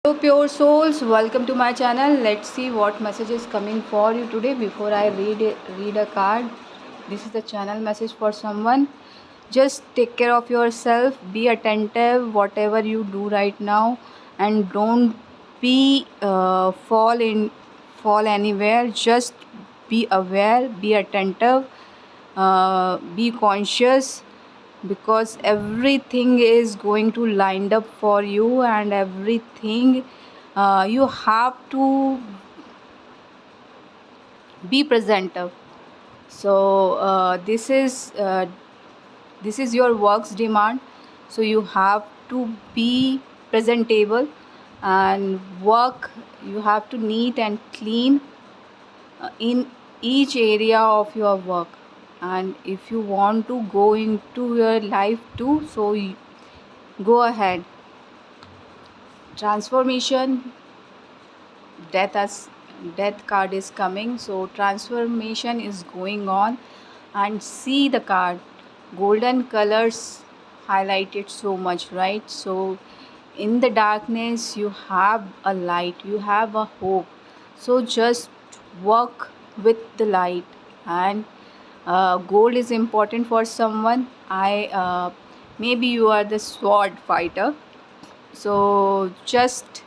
Hello pure souls, welcome to my channel. Let's see what message is coming for you today. Before I read a card, this is the channel message for someone. Just take care of yourself, be attentive whatever you do right now, and don't be fall anywhere. Just be aware, be attentive, be conscious, because everything is going to lined up for you, and everything you have to be presenter. So this is your work's demand, so you have to be presentable and work. You have to neat and clean in each area of your work. And if you want to go into your life too, so go ahead. Transformation, death as death card is coming, so transformation is going on. And see the card, golden colors highlighted so much, right? So in the darkness you have a light, you have a hope. So just work with the light. And gold is important for someone. I maybe you are the sword fighter, so just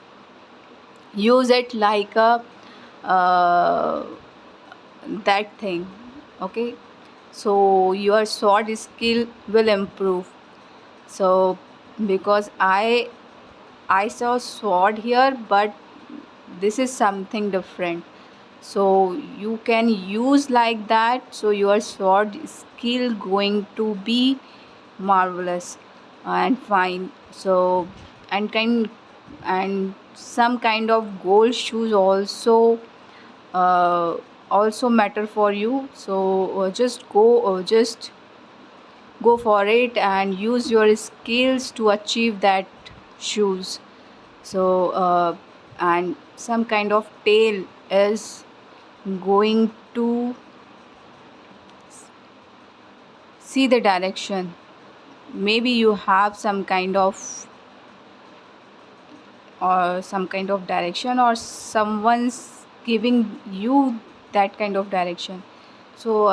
use it like a uh, that thing. Okay, so your sword skill will improve. So because I saw sword here, but this is something different, so you can use like that, so your sword skill going to be marvelous and fine. So and kind and some kind of gold shoes uh, also matter for you. So just go for it and use your skills to achieve that shoes. So and some kind of tail is going to see the direction. Maybe you have some kind of direction, or someone's giving you that kind of direction. So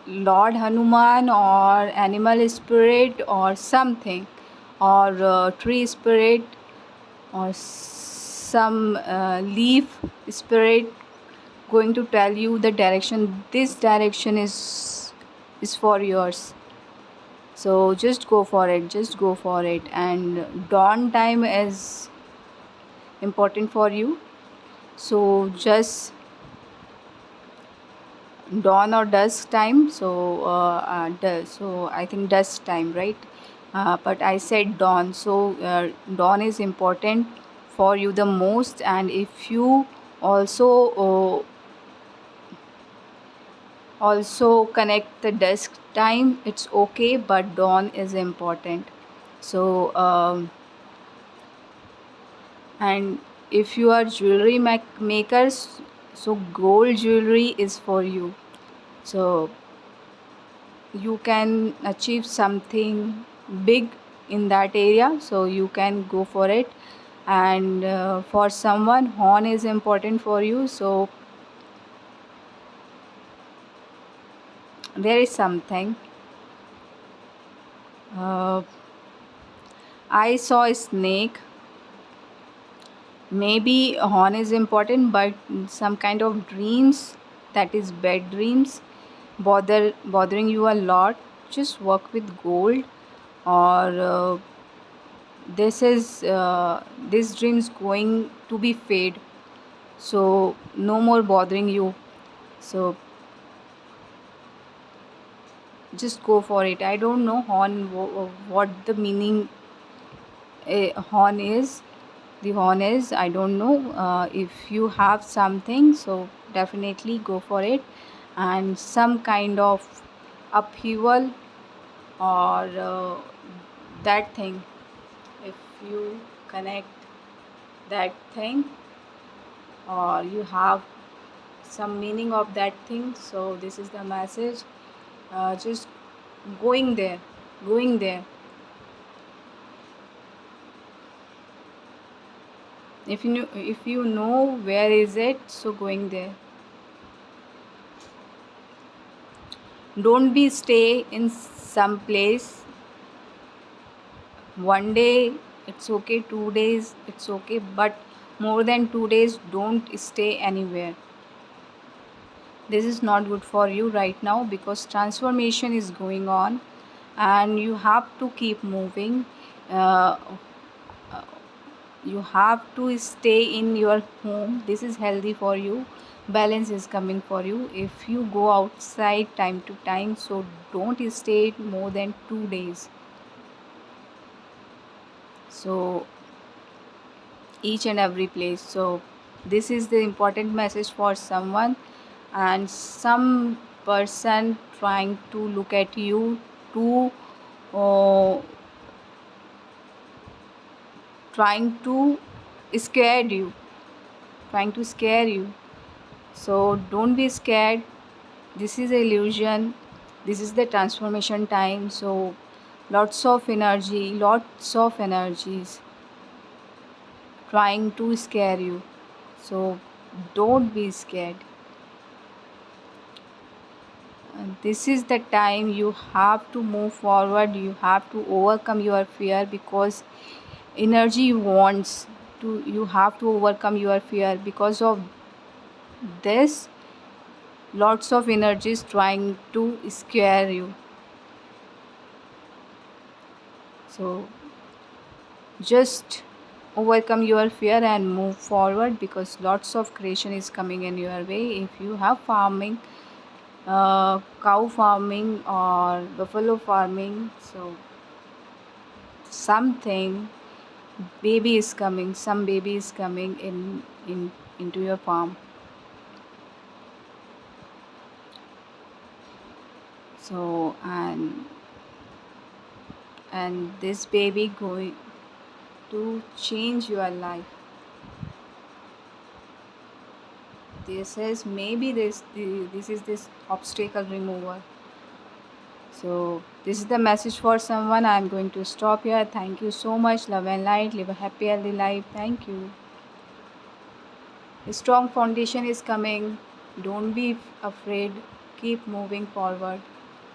Lord Hanuman or animal spirit or something, or tree spirit, or some leaf spirit going to tell you the direction. This direction is for yours. So just go for it, just go for it. And dawn time is important for you, so just dawn or dusk time. So so I think dusk time, right? But I said dawn. So dawn is important for you the most. And if you also also connect the dusk time, it's okay, but dawn is important. So and if you are jewelry makers, so gold jewelry is for you. So you can achieve something big in that area, so you can go for it. And for someone, horn is important for you. So there is something, uh, I saw a snake. Maybe horn is important, but some kind of dreams, that is bad dreams, bothering you a lot, just work with gold. Or this dream's going to be fade, so no more bothering you. So just go for it. I don't know horn, what the meaning horn is. The horn is, I don't know. If you have something, so definitely go for it. And some kind of upheaval, or that thing, if you connect that thing, or you have some meaning of that thing, so this is the message. Just going there, going there. If you know where is it, so going there. Don't be stay in some place. One day it's okay, 2 days it's okay, but more than 2 days don't stay anywhere. This is not good for you right now because transformation is going on and you have to keep moving. uh, you have to stay in your home. This is healthy for you. Balance is coming for you if you go outside time to time, so don't stay more than 2 days. So each and every place. So this is the important message for someone, and some person trying to look at you to uh, trying to scare you, trying to scare you. So don't be scared. This is illusion. This is the transformation time. So lots of energies trying to scare you. So don't be scared. This is the time you have to move forward. You have to overcome your fear because energy wants to. You have to overcome your fear. Because of this, lots of energies trying to scare you. So just overcome your fear and move forward because lots of creation is coming in your way. If you have farming, cow farming or buffalo farming, so something baby is coming, some baby is coming in into your farm. So and this baby going to change your life. This is maybe this is this obstacle remover. So this is the message for someone. I'm going to stop here. Thank you so much. Love and light. Live a happy, healthy life. Thank you. A strong foundation is coming. Don't be afraid. Keep moving forward.